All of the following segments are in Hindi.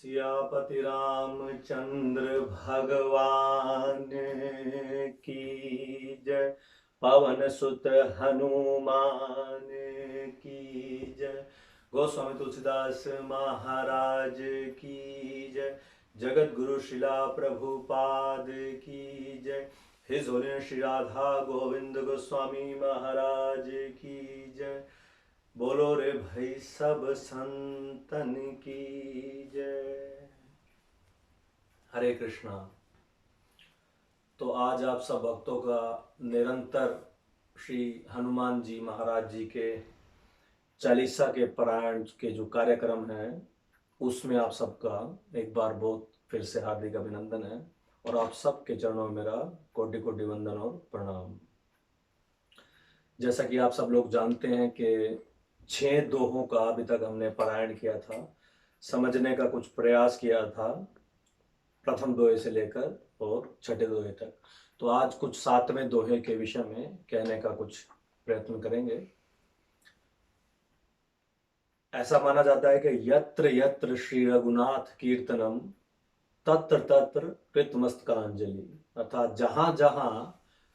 सियापति रामचंद्र भगवान की जय। पवन सुत हनुमान की जय। गोस्वामी तुलसीदास महाराज की जय। जगत गुरु शिला प्रभुपाद की जय। हिज होलिनेस श्री राधा गोविंद गोस्वामी महाराज की जय। बोलो रे भाई सब संतन की जय। हरे कृष्णा। तो आज आप सब भक्तों का निरंतर श्री हनुमान जी महाराज जी के चालीसा के पारायण के जो कार्यक्रम है उसमें आप सबका एक बार बहुत फिर से हार्दिक अभिनंदन है और आप सबके चरणों में मेरा कोटि कोटि वंदन और प्रणाम। जैसा कि आप सब लोग जानते हैं कि 6 दोहों का अभी तक हमने पारायण किया था, समझने का कुछ प्रयास किया था प्रथम दोहे से लेकर और छठे दोहे तक। तो आज कुछ 7वें दोहे के विषय में कहने का कुछ प्रयत्न करेंगे। ऐसा माना जाता है कि यत्र यत्र श्री रघुनाथ कीर्तनम तत्र तत्र कृतमस्तकांजलि, अर्थात जहां जहां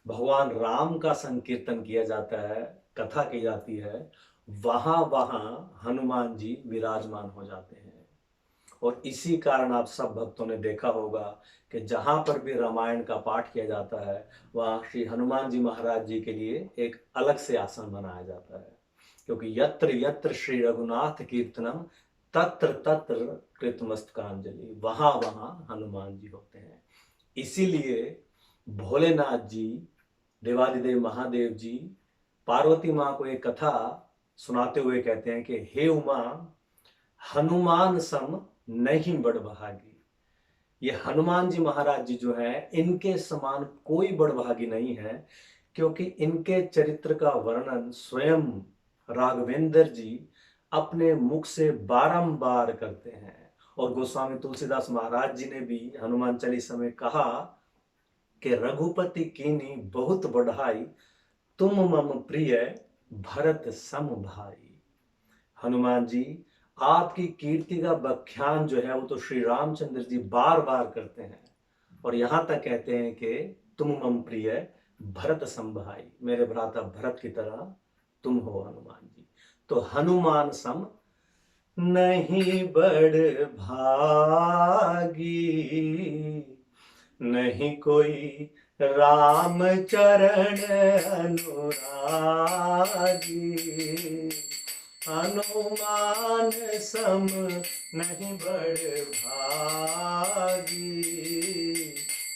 भगवान राम का संकीर्तन किया जाता है, कथा की जाती है, वहां वहां हनुमान जी विराजमान हो जाते हैं। और इसी कारण आप सब भक्तों ने देखा होगा कि जहां पर भी रामायण का पाठ किया जाता है वहां श्री हनुमान जी महाराज जी के लिए एक अलग से आसन बनाया जाता है, क्योंकि यत्र यत्र श्री रघुनाथ कीर्तनम तत्र तत्र कृतमस्तकांजलि, वहां वहां हनुमान जी होते हैं। इसीलिए भोलेनाथ जी, देवादिदेव महादेव जी पार्वती माँ को एक कथा सुनाते हुए कहते हैं कि हे उमा, हनुमान सम नहीं बड़भागी। ये हनुमान जी महाराज जी जो है इनके समान कोई बड़भागी नहीं है, क्योंकि इनके चरित्र का वर्णन स्वयं राघवेंद्र जी अपने मुख से बारंबार करते हैं। और गोस्वामी तुलसीदास महाराज जी ने भी हनुमान चालीसा में कहा कि रघुपति कीनी बहुत बढ़ाई, तुम मम प्रिय भरत सम भाई। हनुमान जी आपकी कीर्ति का बख्यान जो है वो तो श्री रामचंद्र जी बार बार करते हैं और यहां तक कहते हैं कि तुम मम प्रिय भरत सम भाई, मेरे भ्राता भरत की तरह तुम हो हनुमान जी। तो हनुमान सम नहीं बड़ भागी, नहीं कोई राम चरण अनुरागी। हनुमान सम नहीं बड़ भागी,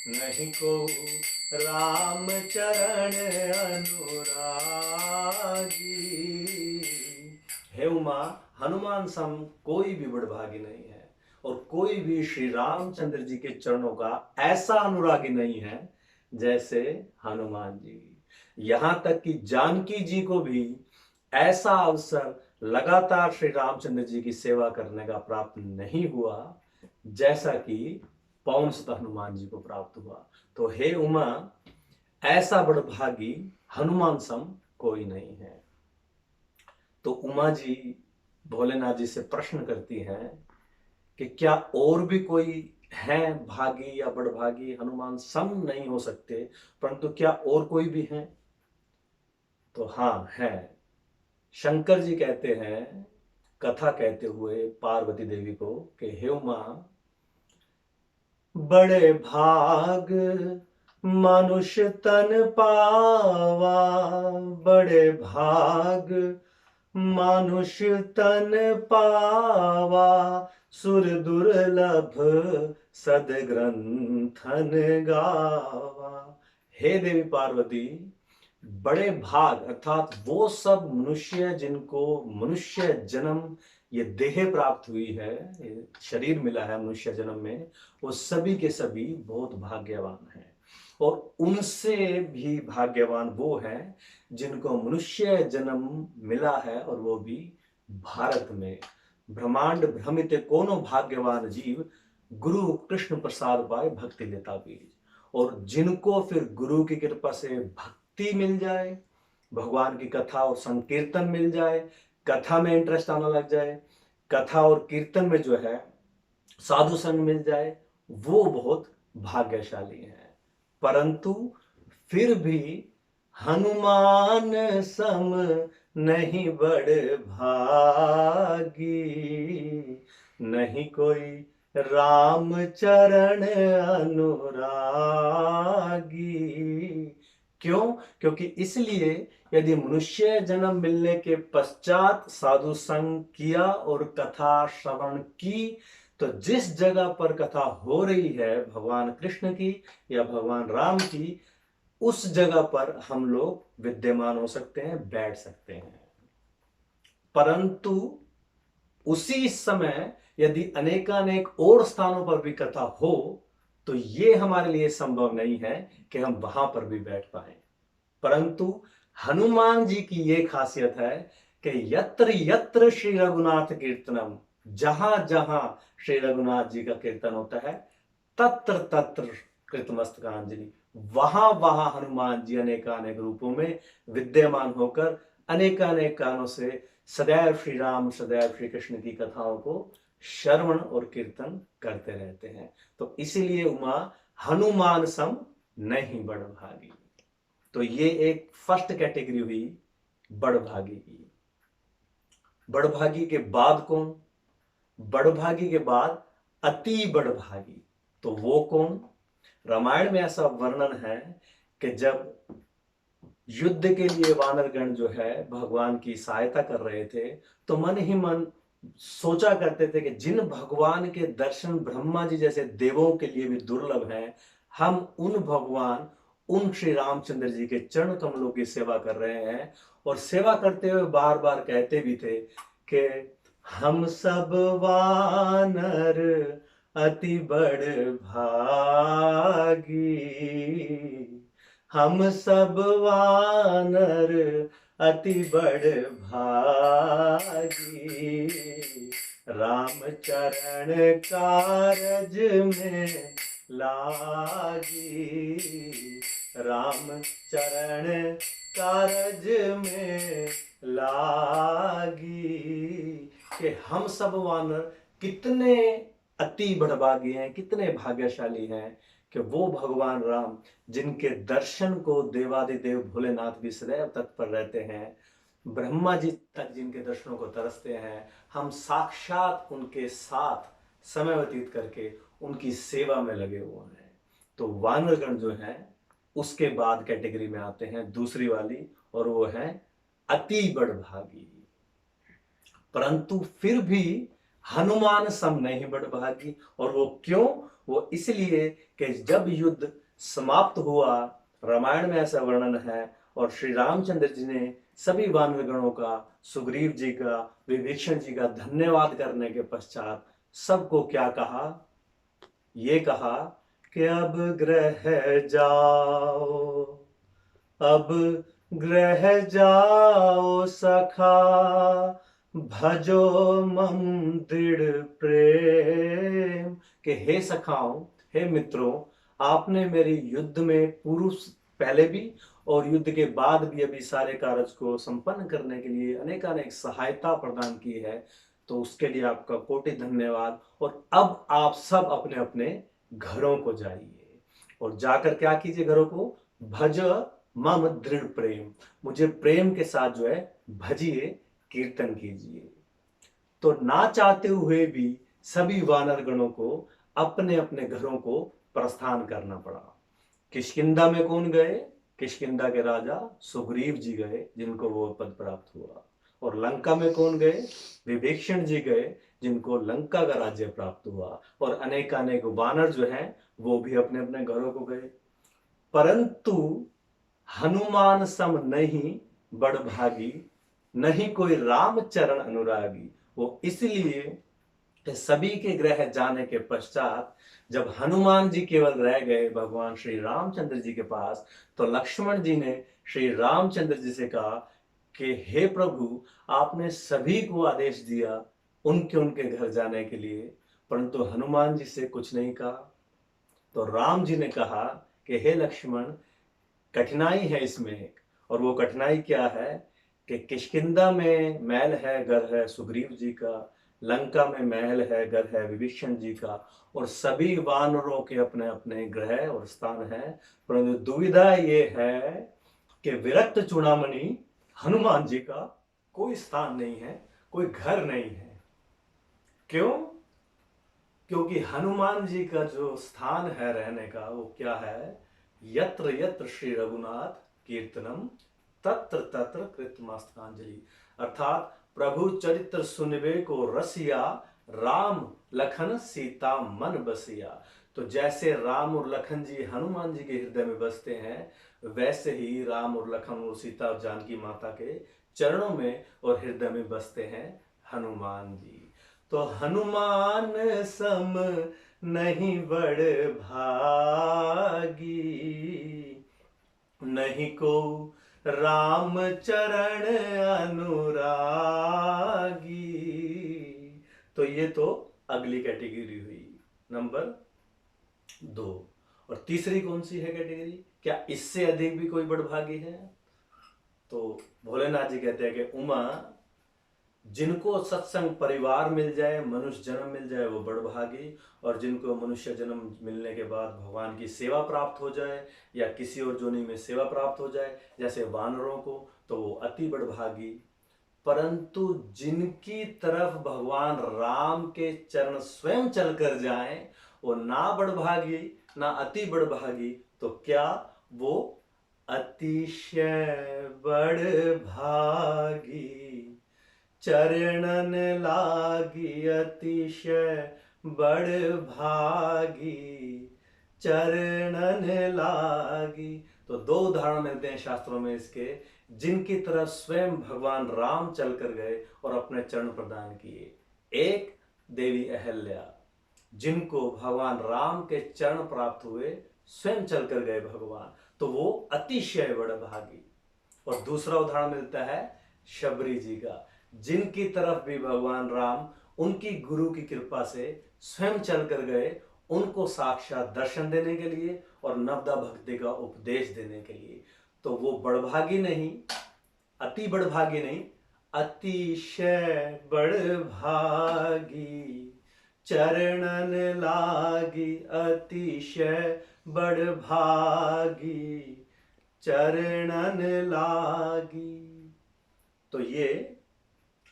नहीं को राम चरण अनुरागी। हे उमा, हनुमान सम कोई भी बड़भागी नहीं है और कोई भी श्री रामचंद्र जी के चरणों का ऐसा अनुरागी नहीं है जैसे हनुमान जी। यहां तक कि जानकी जी को भी ऐसा अवसर लगातार श्री रामचंद्र जी की सेवा करने का प्राप्त नहीं हुआ जैसा कि पवन सुत हनुमान जी को प्राप्त हुआ। तो हे उमा, ऐसा बड़भागी हनुमान सम कोई नहीं है। तो उमा जी भोलेनाथ जी से प्रश्न करती हैं कि क्या और भी कोई है भागी या बड़भागी? हनुमान सम नहीं हो सकते, परंतु क्या और कोई भी है? तो हाँ है। शंकर जी कहते हैं कथा कहते हुए पार्वती देवी को कि हे उमा, बड़े भाग मनुष्य तन पावा, बड़े भाग मनुष्य तन पावा, सुर दुर्लभ सदग्रंथन गावा। हे देवी पार्वती, बड़े भाग अर्थात वो सब मनुष्य जिनको मनुष्य जन्म ये देह प्राप्त हुई है, ये शरीर मिला है मनुष्य जन्म में, वो सभी के सभी बहुत भाग्यवान हैं। और उनसे भी भाग्यवान वो हैं जिनको मनुष्य जन्म मिला है और वो भी भारत में। ब्रह्मांड भ्रमित कोनो भाग्यवान जीव, गुरु कृष्ण प्रसाद पाए भक्ति लेता बीज। और जिनको फिर गुरु की कृपा से भक्ति मिल जाए, भगवान की कथा और संकीर्तन मिल जाए, कथा में इंटरेस्ट आने लग जाए, कथा और कीर्तन में जो है साधु संग मिल जाए, वो बहुत भाग्यशाली है। परंतु फिर भी हनुमान सम नहीं बड़ भागी, नहीं कोई राम चरण अनुरागी। क्यों? क्योंकि इसलिए यदि मनुष्य जन्म मिलने के पश्चात साधु संग किया और कथा श्रवण की, तो जिस जगह पर कथा हो रही है भगवान कृष्ण की या भगवान राम की, उस जगह पर हम लोग विद्यमान हो सकते हैं, बैठ सकते हैं। परंतु उसी समय यदि अनेकानेक और स्थानों पर भी कथा हो, तो ये हमारे लिए संभव नहीं है कि हम वहां पर भी बैठ पाए। परंतु हनुमान जी की यह खासियत है कि यत्र यत्र श्री रघुनाथ कीर्तनम, जहां जहां श्री रघुनाथ जी का कीर्तन होता है, तत्र तत्र कृतमस्तकांजलि, वहां वहां हनुमान जी अनेकानेक रूपों में विद्यमान होकर अनेकानेक कानों से सदैव श्री राम सदैव श्री कृष्ण की कथाओं को श्रवण और कीर्तन करते रहते हैं। तो इसीलिए उमा हनुमान सम नहीं बड़ भागी। तो ये एक फर्स्ट कैटेगरी हुई बड़भागी की। बड़भागी के बाद कौन? बड़भागी के बाद अति बड़भागी। तो वो कौन? रामायण में ऐसा वर्णन है कि जब युद्ध के लिए वानरगण जो है भगवान की सहायता कर रहे थे, तो मन ही मन सोचा करते थे कि जिन भगवान के दर्शन ब्रह्मा जी जैसे देवों के लिए भी दुर्लभ हैं, हम उन भगवान उन श्री रामचंद्र जी के चरण कमलों की सेवा कर रहे हैं। और सेवा करते हुए बार बार कहते भी थे कि हम सब वानर अति बड़ भागी, हम सब वानर अति बड़ भागी, राम चरण कारज में लागी, राम चरण कारज में लागी। कि हम सब वानर कितने अति बड़भागी हैं, कितने भाग्यशाली हैं कि वो भगवान राम जिनके दर्शन को देवादिदेव भोलेनाथ भी सदैव तत्पर रहते हैं, ब्रह्मा जी तक जिनके दर्शनों को तरसते हैं, हम साक्षात उनके साथ समय व्यतीत करके उनकी सेवा में लगे हुए हैं। तो वानरगण जो है उसके बाद कैटेगरी में आते हैं दूसरी वाली, और वो है अति बड़भागी। परंतु फिर भी हनुमान सम नहीं बड़भागी। और वो क्यों? वो इसलिए कि जब युद्ध समाप्त हुआ, रामायण में ऐसा वर्णन है, और श्री रामचंद्र जी ने सभी वानरगणों का, सुग्रीव जी का, विभीषण जी का धन्यवाद करने के पश्चात सबको क्या कहा? ये कहा कि अब ग्रह जाओ, अब ग्रह जाओ सखा, भजो मम दृढ़ प्रेम। के हे सखाओं, हे मित्रों, आपने मेरी युद्ध में पूर्व पहले भी और युद्ध के बाद भी अभी सारे कार्य को संपन्न करने के लिए अनेकानेक सहायता प्रदान की है, तो उसके लिए आपका कोटि धन्यवाद। और अब आप सब अपने अपने घरों को जाइए और जाकर क्या कीजिए? घरों को भज मम दृढ़ प्रेम, मुझे प्रेम के साथ जो है भजिए, कीर्तन कीजिए। तो ना चाहते हुए भी सभी वानर गणों को अपने अपने घरों को प्रस्थान करना पड़ा। किष्किंधा में कौन गए? किष्किंधा के राजा सुग्रीव जी गए, जिनको वो पद प्राप्त हुआ। और लंका में कौन गए? विभीषण जी गए, जिनको लंका का राज्य प्राप्त हुआ। और अनेकानेक वानर जो हैं वो भी अपने अपने घरों को गए। परंतु हनुमान सम नहीं बड़भागी, नहीं कोई राम चरण अनुरागी। वो इसलिए कि सभी के ग्रह जाने के पश्चात जब हनुमान जी केवल रह गए भगवान श्री रामचंद्र जी के पास, तो लक्ष्मण जी ने श्री रामचंद्र जी से कहा कि हे प्रभु, आपने सभी को आदेश दिया उनके उनके घर जाने के लिए, परंतु हनुमान जी से कुछ नहीं कहा। तो राम जी ने कहा कि हे लक्ष्मण, कठिनाई है इसमें एक, और वो कठिनाई क्या है कि किष्किंधा में महल है, घर है सुग्रीव जी का, लंका में महल है, घर है विभीषण जी का, और सभी वानरों के अपने अपने ग्रह और स्थान है। परंतु दुविधा ये है कि विरक्त चूड़ामणि हनुमान जी का कोई स्थान नहीं है, कोई घर नहीं है। क्यों? क्योंकि हनुमान जी का जो स्थान है रहने का वो क्या है? यत्र यत्र श्री रघुनाथ कीर्तनम तत्र तत्र कृतमस्तकांजलि। अर्थात प्रभु चरित्र सुनबे को रसिया, राम लखन सीता मन बसिया। तो जैसे राम और लखन जी हनुमान जी के हृदय में बसते हैं, वैसे ही राम और लखन और सीता और जानकी माता के चरणों में और हृदय में बसते हैं हनुमान जी। तो हनुमान सम नहीं बड़ भागी, नहीं को राम चरण अनुरागी। तो ये तो अगली कैटेगरी हुई, नंबर 2। और तीसरी कौन सी है कैटेगरी? क्या इससे अधिक भी कोई बड़भागी है? तो भोलेनाथ जी कहते हैं कि उमा, जिनको सत्संग परिवार मिल जाए, मनुष्य जन्म मिल जाए, वो बड़भागी। और जिनको मनुष्य जन्म मिलने के बाद भगवान की सेवा प्राप्त हो जाए या किसी और जोनि में सेवा प्राप्त हो जाए, जैसे वानरों को, तो वो अति बड़भागी। परंतु जिनकी तरफ भगवान राम के चरण स्वयं चल कर जाएं, वो ना बड़भागी ना अति बड़भागी। तो क्या वो अतिशय बड़भागी, चरणन लागी अतिशय बड़ भागी, चरणन लागी। तो 2 उदाहरण मिलते हैं शास्त्रों में इसके, जिनकी तरफ स्वयं भगवान राम चल कर गए और अपने चरण प्रदान किए। एक देवी अहल्या, जिनको भगवान राम के चरण प्राप्त हुए, स्वयं चल कर गए भगवान, तो वो अतिशय बड़ भागी। और दूसरा उदाहरण मिलता है शबरी जी का, जिनकी तरफ भी भगवान राम उनकी गुरु की कृपा से स्वयं चल कर गए, उनको साक्षात दर्शन देने के लिए और नवदा भक्ति का उपदेश देने के लिए। तो वो बड़भागी नहीं, अति बड़भागी नहीं, अतिशय बड़भागी, चरणन लागी अतिशय बड़भागी, चरणन लागी। तो ये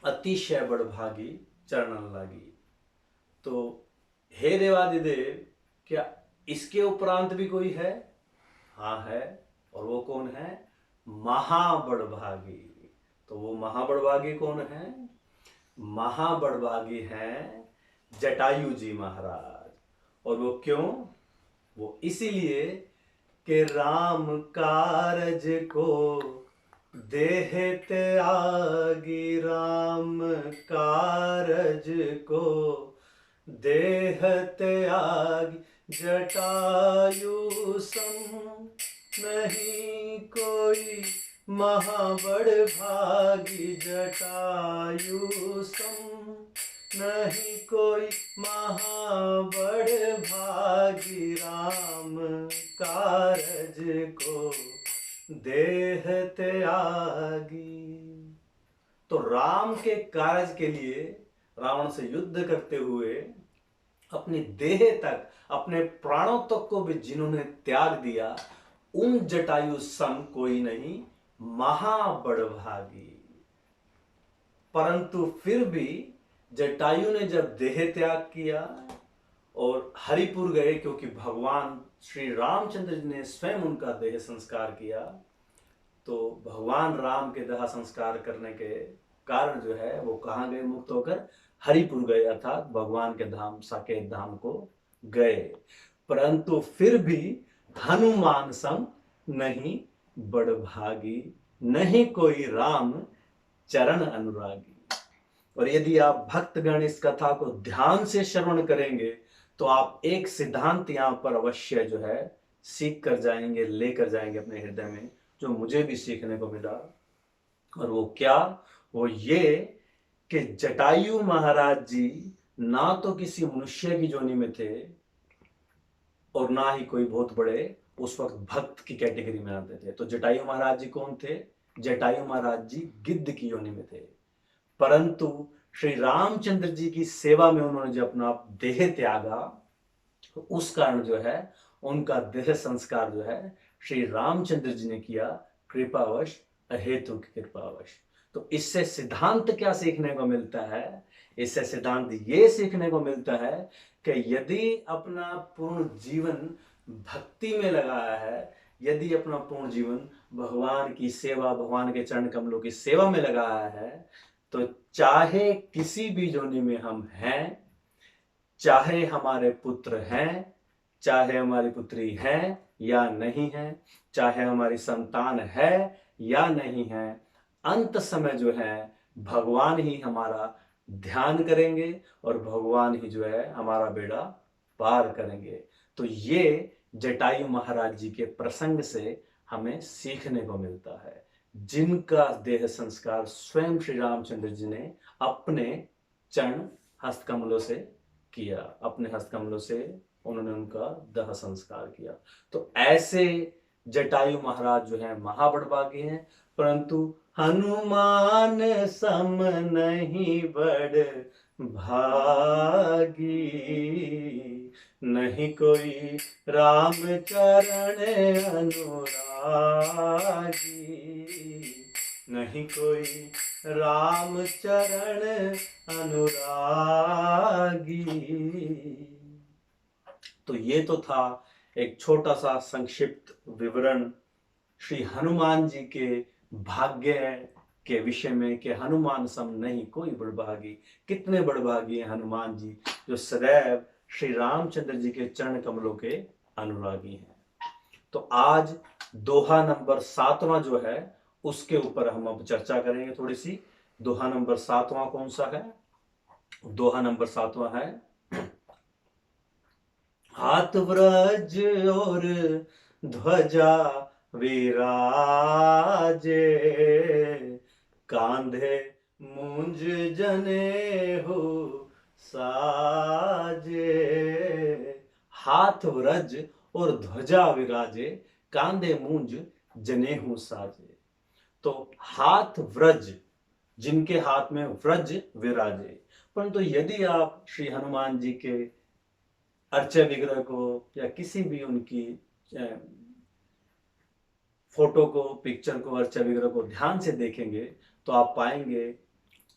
अतिशय बड़भागी, चरणन लागी। तो हे देवादिदेव, क्या इसके उपरांत भी कोई है? हाँ है। और वो कौन है? महाबड़भागी। तो वो महाबड़भागी कौन है? महाबड़भागी हैं जटायु जी महाराज। और वो क्यों? वो इसीलिए कि राम कारज को देह त्यागी, राम कारज को देह त्यागी, जटायु सम नहीं कोई महाबड़ भागी, जटायु सम नहीं कोई महाबड़ भागी, राम कारज को देह त्यागी। तो राम के कार्य के लिए रावण से युद्ध करते हुए अपनी देह तक, अपने प्राणों तक को भी जिन्होंने त्याग दिया, उन जटायु सम कोई नहीं महाबड़भागी। परंतु फिर भी जटायु ने जब देह त्याग किया और हरिपुर गए, क्योंकि भगवान श्री रामचंद्र जी ने स्वयं उनका देह संस्कार किया, तो भगवान राम के देह संस्कार करने के कारण जो है वो कहाँ गए मुक्त होकर? हरिपुर गए, अर्थात भगवान के धाम, साकेत धाम को गए। परंतु फिर भी हनुमान सम नहीं बड़भागी, नहीं कोई राम चरण अनुरागी। और यदि आप भक्तगण इस कथा को ध्यान से श्रवण करेंगे तो आप एक सिद्धांत यहाँ पर अवश्य जो है सीख कर जाएंगे, लेकर जाएंगे अपने हृदय में, जो मुझे भी सीखने को मिला। और वो क्या? वो ये कि जटायु महाराज जी ना तो किसी मनुष्य की जोनी में थे और ना ही कोई बहुत बड़े उस वक्त भक्त की कैटेगरी में आते थे। तो जटायु महाराज जी कौन थे? जटायु महाराज जी गिद्ध की योनि में थे। परंतु श्री रामचंद्र जी की सेवा में उन्होंने जो अपना देह त्यागा, तो उस कारण जो है उनका देह संस्कार जो है श्री रामचंद्र जी ने किया, कृपावश, अहेतु की कृपावश। तो इससे सिद्धांत क्या सीखने को मिलता है? इससे सिद्धांत ये सीखने को मिलता है कि यदि अपना पूर्ण जीवन भक्ति में लगाया है, यदि अपना पूर्ण जीवन भगवान की सेवा, भगवान के चरण कमलों की सेवा में लगाया है, तो चाहे किसी भी योनि में हम हैं, चाहे हमारे पुत्र हैं, चाहे हमारी पुत्री है या नहीं है, चाहे हमारी संतान है या नहीं है, अंत समय जो है भगवान ही हमारा ध्यान करेंगे और भगवान ही जो है हमारा बेड़ा पार करेंगे। तो ये जटायु महाराज जी के प्रसंग से हमें सीखने को मिलता है, जिनका देह संस्कार स्वयं श्री रामचंद्र जी ने अपने चरण हस्तकमलों से किया, अपने हस्तकमलों से उन्होंने उनका दाह संस्कार किया। तो ऐसे जटायु महाराज जो है महाबड़भागी हैं, परंतु हनुमान सम नहीं बड़ भागी, नहीं कोई राम चरण अनुरागी, नहीं कोई राम चरण अनुरागी। तो ये तो था एक छोटा सा संक्षिप्त विवरण श्री हनुमान जी के भाग्य के विषय में, कि हनुमान सम नहीं कोई बड़भागी। कितने बड़भागी हैं हनुमान जी, जो सदैव श्री रामचंद्र जी के चरण कमलों के अनुरागी हैं। तो आज दोहा नंबर 7वां जो है उसके ऊपर हम अब चर्चा करेंगे थोड़ी सी। दोहा नंबर 7वां कौन सा है? दोहा नंबर 7वां है, हाथ व्रज और ध्वजा विराजे, कांधे मूंज जने हो साजे। हाथ व्रज और ध्वजा विराजे, कांधे मूंज जनेहू साजे। तो हाथ व्रज, जिनके हाथ में व्रज विराजे। परंतु यदि आप श्री हनुमान जी के अर्चा विग्रह को या किसी भी उनकी फोटो को, पिक्चर को, अर्चा विग्रह को ध्यान से देखेंगे तो आप पाएंगे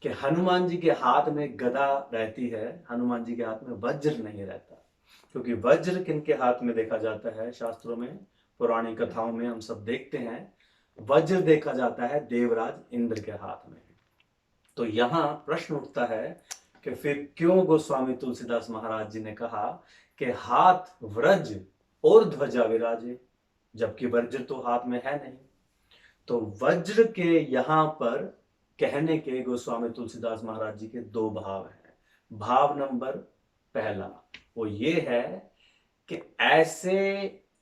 कि हनुमान जी के हाथ में गदा रहती है, हनुमान जी के हाथ में वज्र नहीं रहता। क्योंकि वज्र किनके हाथ में देखा जाता है? शास्त्रों में, पौराणिक कथाओं में हम सब देखते हैं, वज्र देखा जाता है देवराज इंद्र के हाथ में। तो यहां प्रश्न उठता है कि फिर क्यों गोस्वामी तुलसीदास महाराज जी ने कहा कि हाथ व्रज और ध्वजा विराजे, जबकि वज्र तो हाथ में है नहीं। तो वज्र के यहां पर कहने के गोस्वामी तुलसीदास महाराज जी के दो भाव हैं। भाव नंबर पहला वो ये है कि ऐसे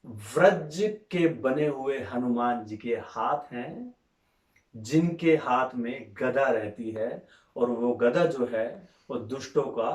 व्रज के बने हुए हनुमान जी के हाथ हैं, जिनके हाथ में गदा रहती है, और वो गदा जो है वो दुष्टों का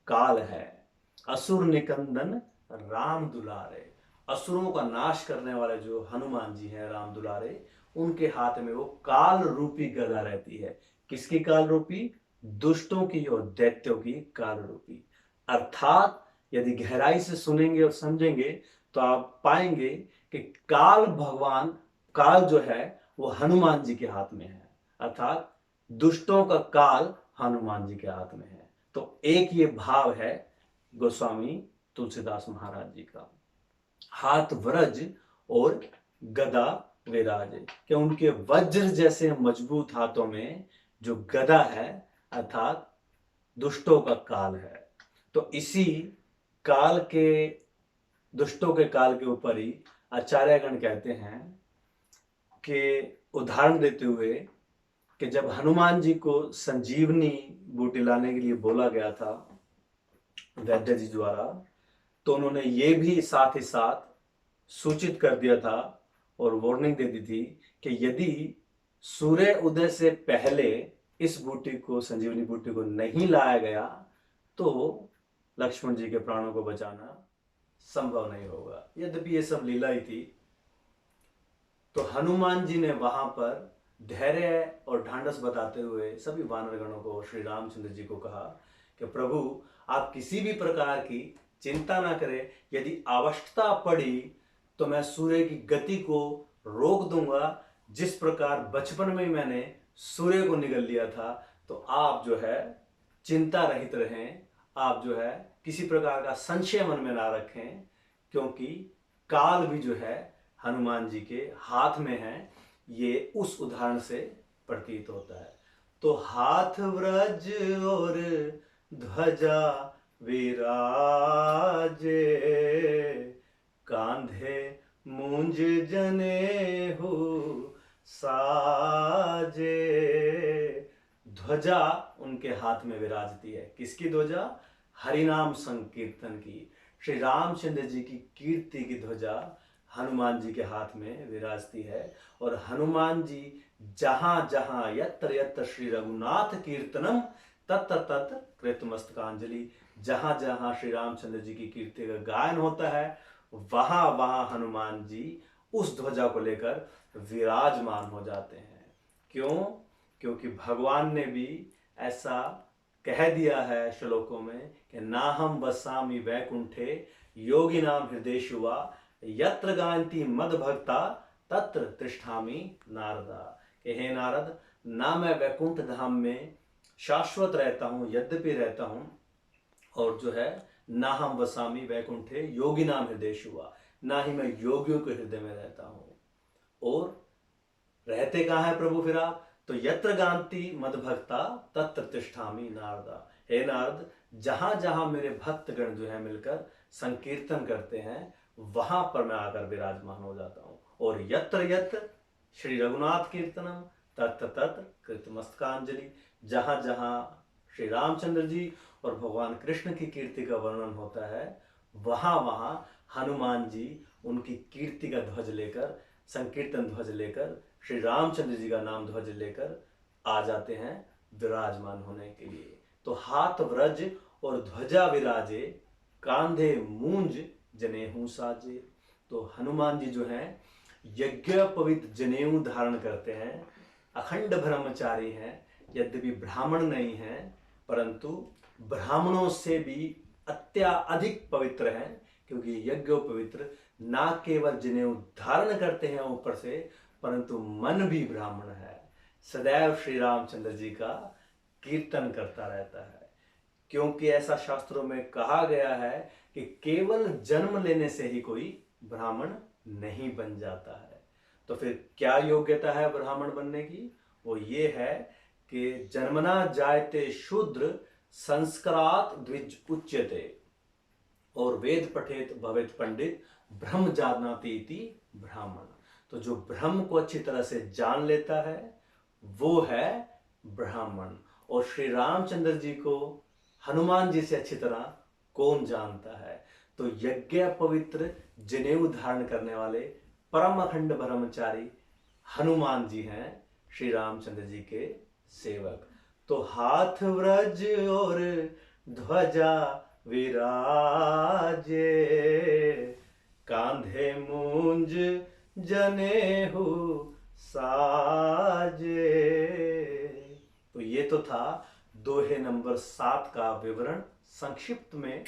काल है। असुर निकंदन राम दुलारे, असुरों का नाश करने वाले जो हनुमान जी हैं राम दुलारे, उनके हाथ में वो काल रूपी गदा रहती है। किसकी काल रूपी? दुष्टों की और दैत्यों की काल रूपी। अर्थात यदि गहराई से सुनेंगे और समझेंगे तो आप पाएंगे कि काल भगवान, काल जो है वो हनुमान जी के हाथ में है, अर्थात दुष्टों का काल हनुमान जी के हाथ में है। तो एक ये भाव है गोस्वामी तुलसीदास महाराज जी का, हाथ व्रज और गदा विराजे, कि उनके वज्र जैसे मजबूत हाथों में जो गदा है, अर्थात दुष्टों का काल है। तो इसी काल के, दुष्टों के काल के ऊपर ही आचार्यगण कहते हैं कि उदाहरण देते हुए कि जब हनुमान जी को संजीवनी बूटी लाने के लिए बोला गया था वैद्य जी द्वारा, तो उन्होंने ये भी साथ ही साथ सूचित कर दिया था और वार्निंग दे दी थी कि यदि सूर्य उदय से पहले इस बूटी को, संजीवनी बूटी को नहीं लाया गया तो लक्ष्मण जी के प्राणों को बचाना संभव नहीं होगा। यद्यपि ये सब लीला ही थी। तो हनुमान जी ने वहां पर धैर्य और ढांढस बताते हुए सभी वानर गणों को श्री रामचंद्र जी को कहा कि प्रभु आप किसी भी प्रकार की चिंता ना करें, यदि आवश्यकता पड़ी तो मैं सूर्य की गति को रोक दूंगा। जिस प्रकार बचपन में मैंने सूर्य को निगल लिया था, तो आप जो है चिंता रहित रहें, आप जो है किसी प्रकार का संशय मन में ना रखें, क्योंकि काल भी जो है हनुमान जी के हाथ में है। ये उस उदाहरण से प्रतीत होता है। तो हाथ वज्र और ध्वजा विराजे, कांधे मूंज जनेहु साजे। ध्वजा उनके हाथ में विराजती है। किसकी ध्वजा? हरिनाम संकीर्तन की, श्री रामचंद्र जी की कीर्ति की ध्वजा हनुमान जी के हाथ में विराजती है। और हनुमान जी जहां जहां यत्र यत्र श्री रघुनाथ कीर्तनम तत्र तत्र कृतमस्तकांजलि, जहां जहां श्री रामचंद्र जी की कीर्ति का गायन होता है, वहां वहां हनुमान जी उस ध्वजा को लेकर विराजमान हो जाते हैं। क्यों? क्योंकि भगवान ने भी ऐसा कह दिया है श्लोकों में कि नाहम वसामि वैकुंठे योगी नाम हृदयेषु वा, यत्र गायन्ति मद भक्ता तत्र तिष्ठामि नारदा। कि हे नारद, ना मैं वैकुंठ धाम में शाश्वत रहता हूँ, यद्यपि रहता हूँ, और जो है ना हम वसामी वैकुंठे योगी नाम हृदयेषु वा, ना ही मैं योगियों के हृदय में रहता हूँ। और रहते कहाँ है प्रभु फिर आप? तो यत्र गांति मद भक्ता तत्र तिष्ठामि नारदा। हे नारद, जहां जहां मेरे भक्तगण जो है मिलकर संकीर्तन करते हैं, वहां पर मैं आकर विराजमान हो जाता हूं। और यत्र यत्र श्री रघुनाथ कीर्तनम तत्र तत्र कृतमस्तकांजलि, जहां जहां श्री रामचंद्र जी और भगवान कृष्ण की कीर्ति का वर्णन होता है, वहां वहां हनुमान जी उनकी कीर्ति का ध्वज लेकर, संकीर्तन ध्वज लेकर, श्री रामचंद्र जी का नाम ध्वज लेकर आ जाते हैं विराजमान होने के लिए। तो हाथ व्रज और ध्वजा विराजे, कांधे मूंज जनेऊ साजे। तो हनुमान जी जो हैं यज्ञोपवीत जनेऊ धारण करते हैं, अखंड ब्रह्मचारी हैं। यद्यपि ब्राह्मण नहीं हैं, परंतु ब्राह्मणों से भी अत्याधिक पवित्र हैं, क्योंकि यज्ञोपवित्र ना केवल जनेऊ धारण करते हैं ऊपर से, परंतु मन भी ब्राह्मण है, सदैव श्री रामचंद्र जी का कीर्तन करता रहता है। क्योंकि ऐसा शास्त्रों में कहा गया है कि केवल जन्म लेने से ही कोई ब्राह्मण नहीं बन जाता है। तो फिर क्या योग्यता है ब्राह्मण बनने की? वो ये है कि जन्मना जायते शूद्र संस्कारात द्विज उच्यते, और वेद पठेत भवेत पंडित ब्रह्म जानाति इति ब्राह्मण। तो जो ब्रह्म को अच्छी तरह से जान लेता है वो है ब्राह्मण। और श्री रामचंद्र जी को हनुमान जी से अच्छी तरह कौन जानता है? तो यज्ञ पवित्र जनेऊ धारण करने वाले परम अखंड ब्रह्मचारी हनुमान जी हैं, श्री रामचंद्र जी के सेवक। तो हाथ व्रज और ध्वजा विराजे, कांधे मूंज जनेहु साजे। तो ये तो था दोहे नंबर 7 का विवरण संक्षिप्त में,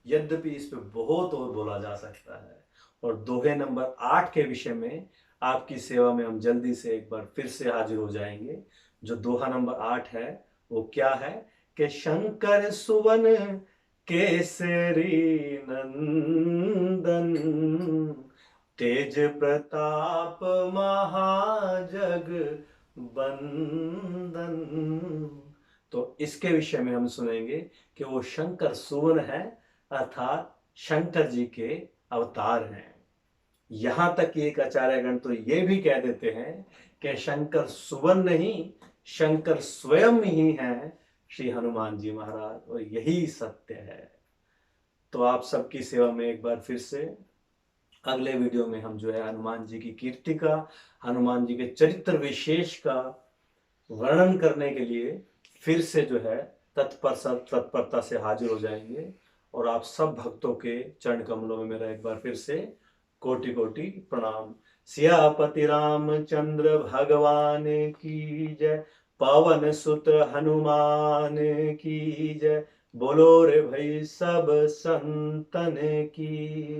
यद्यपि इस पे बहुत और बोला जा सकता है। और दोहे नंबर 8 के विषय में आपकी सेवा में हम जल्दी से एक बार फिर से हाजिर हो जाएंगे। जो दोहा नंबर 8 है वो क्या है कि शंकर सुवन केसरी नंदन, तेज प्रताप महाजग बंदन। तो इसके विषय में हम सुनेंगे कि वो शंकर सुवन है, अर्थात शंकर जी के अवतार हैं। यहां तक कि एक आचार्यगण तो ये भी कह देते हैं कि शंकर सुवन नहीं, शंकर स्वयं ही हैं श्री हनुमान जी महाराज, और यही सत्य है। तो आप सबकी सेवा में एक बार फिर से अगले वीडियो में हम जो है हनुमान जी की कीर्ति का, हनुमान जी के चरित्र विशेष का वर्णन करने के लिए फिर से जो है तत्परता से हाजिर हो जाएंगे। और आप सब भक्तों के चरण कमलों में मेरा एक बार फिर से कोटि कोटि प्रणाम। सियापति रामचंद्र भगवान की जय, पवन सुत हनुमान की जय, बोलो रे भाई सब संतन की